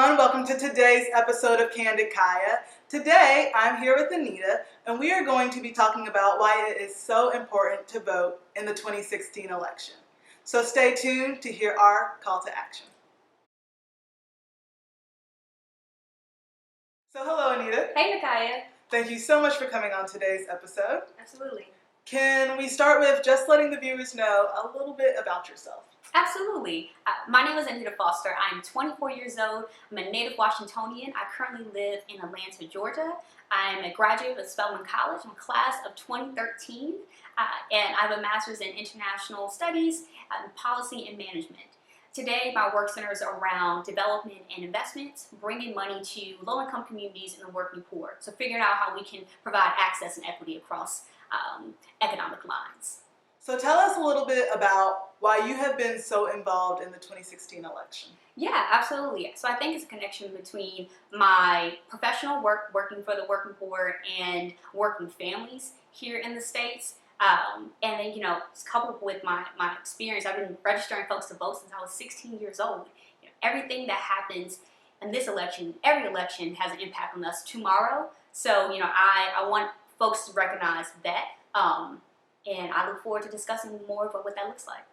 everyone. Welcome to today's episode of Candid Kaya. Today, I'm here with Anita, and we are going to be talking about why it is so important to vote in the 2016 election. So stay tuned to hear our call to action. So hello, Anita. Hey, Nakaya. Thank you so much for coming on today's episode. Absolutely. Can we start with just letting the viewers know a little bit about yourself? Absolutely. My name is Anita Foster. I'm 24 years old. I'm a native Washingtonian. I currently live in Atlanta, Georgia. I'm a graduate of Spelman College. I'm a class of 2013, and I have a master's in international studies, policy, and management. Today, my work centers around development and investments, bringing money to low-income communities and the working poor. So figuring out how we can provide access and equity across economic lines. So tell us a little bit about why you have been so involved in the 2016 election. Yeah, absolutely. So I think it's a connection between my professional work, working for the working poor, and working families here in the States. And then, it's coupled with my experience. I've been registering folks to vote since I was 16 years old. Everything that happens in this election, every election has an impact on us tomorrow. So, I want folks to recognize that. And I look forward to discussing more about what that looks like.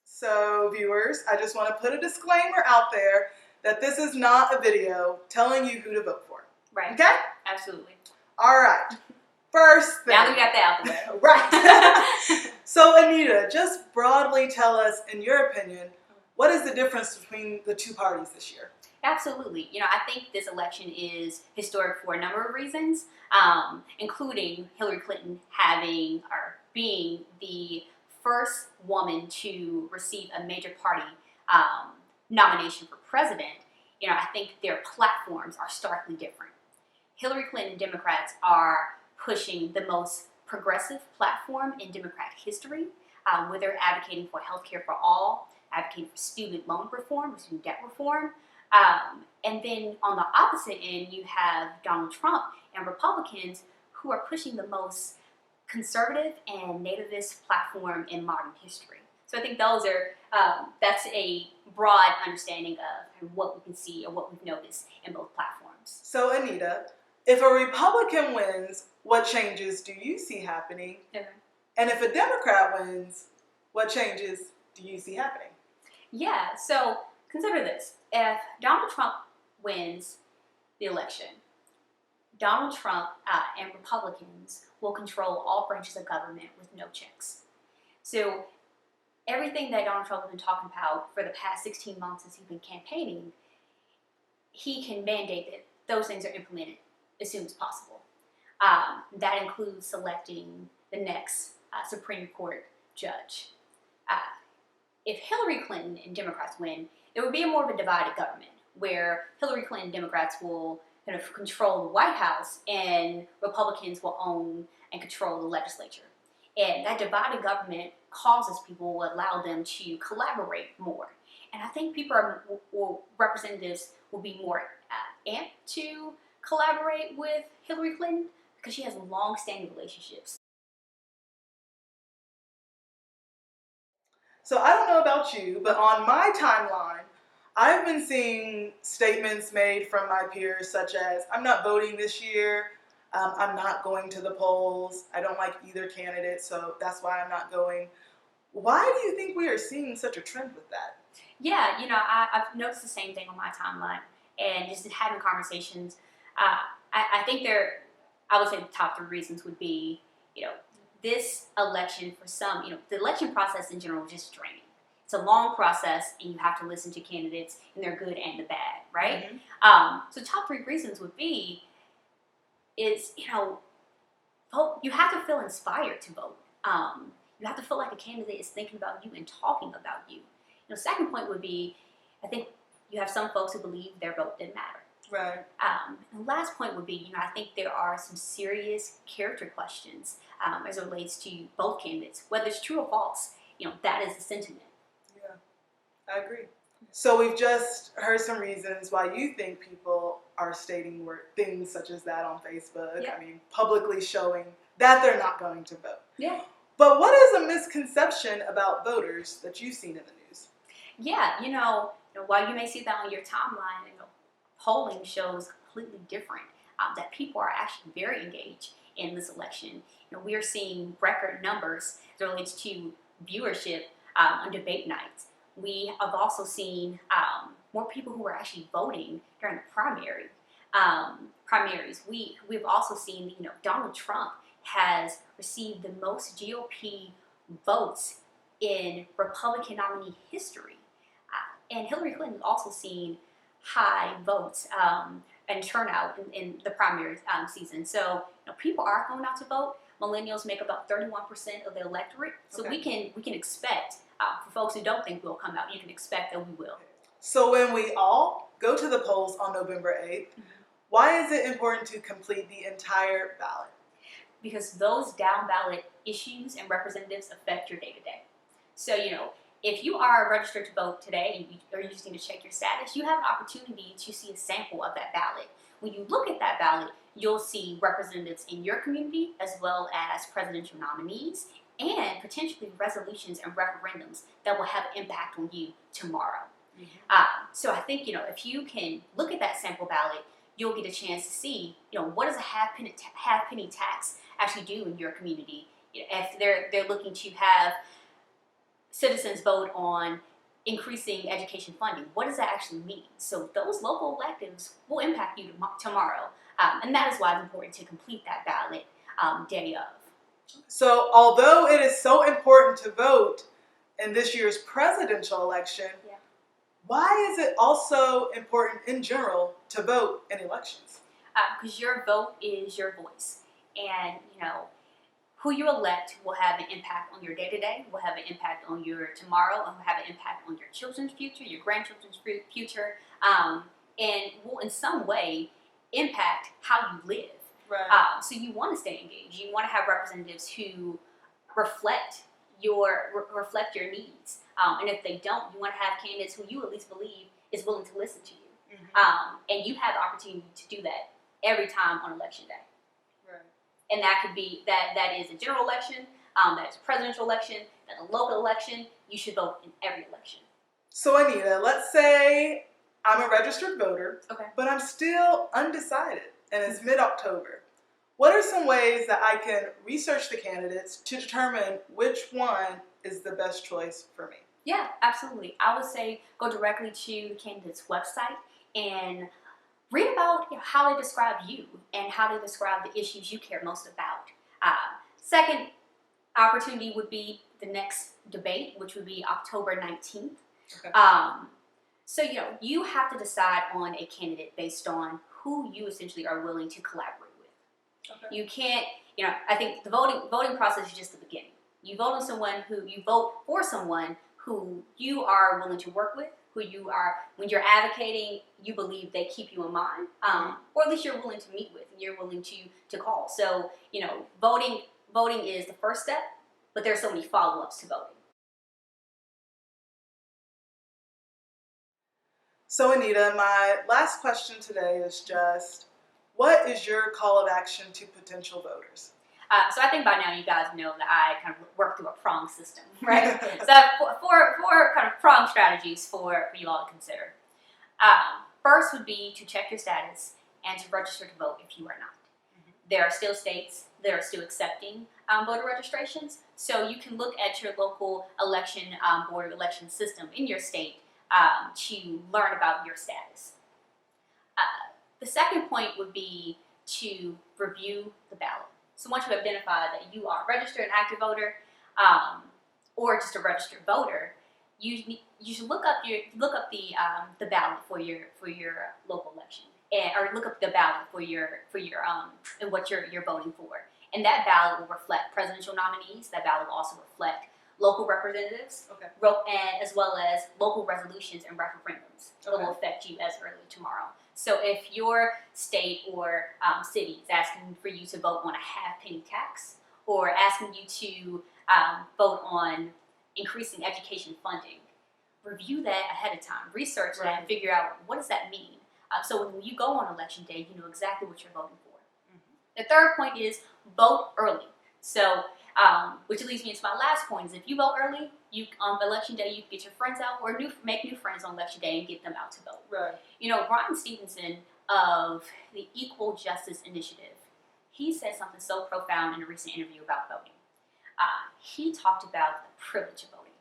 So viewers, I just want to put a disclaimer out there that this is not a video telling you who to vote for. Right. Okay? Absolutely. All right. First thing. Now that we got that out the way. Right. So Anita, just broadly tell us, in your opinion, what is the difference between the two parties this year? Absolutely. I think this election is historic for a number of reasons, including Hillary Clinton being the first woman to receive a major party nomination for president. I think their platforms are starkly different. Hillary Clinton and Democrats are pushing the most progressive platform in Democrat history, where they're advocating for health care for all, advocating for student loan reform, student debt reform. And then on the opposite end, you have Donald Trump and Republicans who are pushing the most conservative and nativist platform in modern history. So I think that's a broad understanding of what we can see or what we've noticed in both platforms. So Anita, if a Republican wins, what changes do you see happening? Okay. And if a Democrat wins, what changes do you see happening? Yeah, so consider this. If Donald Trump wins the election, Donald Trump and Republicans will control all branches of government with no checks. So everything that Donald Trump has been talking about for the past 16 months since he's been campaigning, he can mandate that those things are implemented as soon as possible. That includes selecting the next Supreme Court judge. If Hillary Clinton and Democrats win, it would be more of a divided government where Hillary Clinton and Democrats will kind of control the White House and Republicans will own and control the legislature. And that divided government causes people, will allow them to collaborate more. And I think representatives will be more amped to collaborate with Hillary Clinton because she has long-standing relationships. So I don't know about you, but on my timeline, I've been seeing statements made from my peers such as, I'm not voting this year, I'm not going to the polls, I don't like either candidate, so that's why I'm not going. Why do you think we are seeing such a trend with that? Yeah, I've noticed the same thing on my timeline, and just having conversations. I think I would say the top three reasons would be, this election for some, the election process in general is just draining. It's a long process, and you have to listen to candidates, and they're good and the bad, right? Mm-hmm. So top three reasons would be, vote. You have to feel inspired to vote. You have to feel like a candidate is thinking about you and talking about you. Second point would be, I think you have some folks who believe their vote didn't matter. Right. And the last point would be, I think there are some serious character questions as it relates to both candidates, whether it's true or false. That is the sentiment. Yeah, I agree. So we've just heard some reasons why you think people are stating things such as that on Facebook. Yeah. Publicly showing that they're not going to vote. Yeah. But what is a misconception about voters that you've seen in the news? Yeah, while you may see that on your timeline, polling shows completely different. That people are actually very engaged in this election. We are seeing record numbers as it relates to viewership on debate nights. We have also seen more people who are actually voting during the primaries. We've also seen, Donald Trump has received the most GOP votes in Republican nominee history. And Hillary Clinton also seen high votes and turnout in the primary season. So people are going out to vote. Millennials make about 31% of the electorate. So we can expect, for folks who don't think we'll come out, you can expect that we will. So when we all go to the polls on November 8th, why is it important to complete the entire ballot? Because those down ballot issues and representatives affect your day-to-day. So, if you are registered to vote today and you just need to check your status, you have an opportunity to see a sample of that ballot. When you look at that ballot, you'll see representatives in your community as well as presidential nominees and potentially resolutions and referendums that will have an impact on you tomorrow. So I think, if you can look at that sample ballot, you'll get a chance to see, what does a half penny tax actually do in your community? If they're looking to have citizens vote on increasing education funding, what does that actually mean? So those local electives will impact you tomorrow, and that is why it's important to complete that ballot day of. So although it is so important to vote in this year's presidential election, why is it also important in general to vote in elections? Because your vote is your voice, and who you elect will have an impact on your day-to-day, will have an impact on your tomorrow, and will have an impact on your children's future, your grandchildren's future, and will in some way impact how you live. Right. So you want to stay engaged. You want to have representatives who reflect your needs. And if they don't, you want to have candidates who you at least believe is willing to listen to you. And you have the opportunity to do that every time on election day. Right. And that could be that is a general election, that's a presidential election, that's a local election. You should vote in every election. So Anita, let's say I'm a registered voter, but I'm still undecided, and it's mid-October. What are some ways that I can research the candidates to determine which one is the best choice for me? Yeah, absolutely. I would say go directly to the candidate's website and read about how they describe you and how they describe the issues you care most about. Second opportunity would be the next debate, which would be October 19th. So, you have to decide on a candidate based on who you essentially are willing to collaborate with. You can't, I think the voting process is just the beginning. You vote for someone who you are willing to work with, who you are, when you're advocating, you believe they keep you in mind, or at least you're willing to meet with and you're willing to call. So, voting is the first step, but there's so many follow-ups to voting. So Anita, my last question today is just, what is your call of action to potential voters? So I think by now you guys know that I kind of work through a prong system, right? So I have four kind of prong strategies for you all to consider. First would be to check your status and to register to vote if you are not. There are still states that are still accepting voter registrations, so you can look at your local election board election system in your state to learn about your status. The second point would be to review the ballot. So once you identify that you are a registered and active voter, or just a registered voter, you should look up the ballot for your local election, or look up the ballot for your and what you're voting for. And that ballot will reflect presidential nominees. That ballot will also reflect local representatives, and as well as local resolutions and referendums that will affect you as early tomorrow. So if your state or city is asking for you to vote on a half penny tax, or asking you to vote on increasing education funding, review that ahead of time, research that, and figure out what does that mean. So when you go on election day, you know exactly what you're voting for. The third point is vote early. So Which leads me into my last point: is if you vote early, you on election day you can get your friends out, or make new friends on election day and get them out to vote. Right. You know, Brian Stevenson of the Equal Justice Initiative, he said something so profound in a recent interview about voting. He talked about the privilege of voting,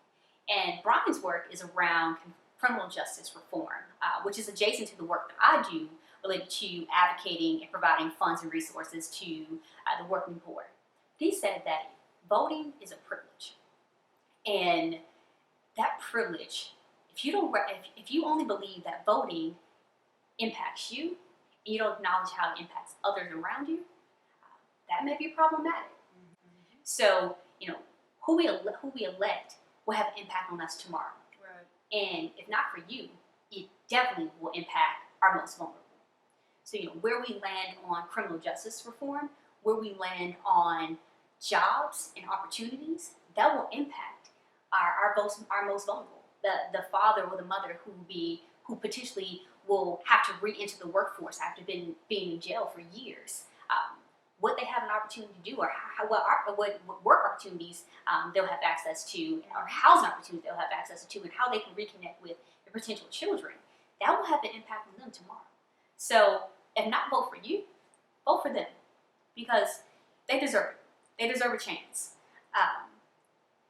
and Brian's work is around criminal justice reform, which is adjacent to the work that I do related to advocating and providing funds and resources to the working poor. He said that voting is a privilege, and that privilege, if you only believe that voting impacts you, and you don't acknowledge how it impacts others around you, that may be problematic. Mm-hmm. So, you know, who we elect will have an impact on us tomorrow. Right. And if not for you, it definitely will impact our most vulnerable. So, you know, where we land on criminal justice reform, where we land on jobs and opportunities, that will impact our most vulnerable. The father or the mother who potentially will have to re-enter the workforce after being in jail for years. What they have an opportunity to do, or what work opportunities they'll have access to, or housing opportunities they'll have access to, and how they can reconnect with their potential children, that will have an impact on them tomorrow. So, if not vote for you, vote for them, because they deserve it. They deserve a chance.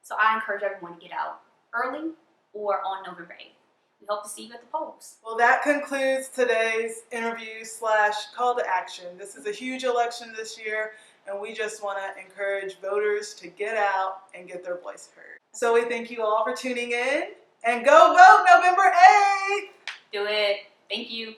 So I encourage everyone to get out early or on November 8th. We hope to see you at the polls. Well, that concludes today's interview / call to action. This is a huge election this year, and we just want to encourage voters to get out and get their voice heard. So we thank you all for tuning in, and go vote November 8th! Do it. Thank you.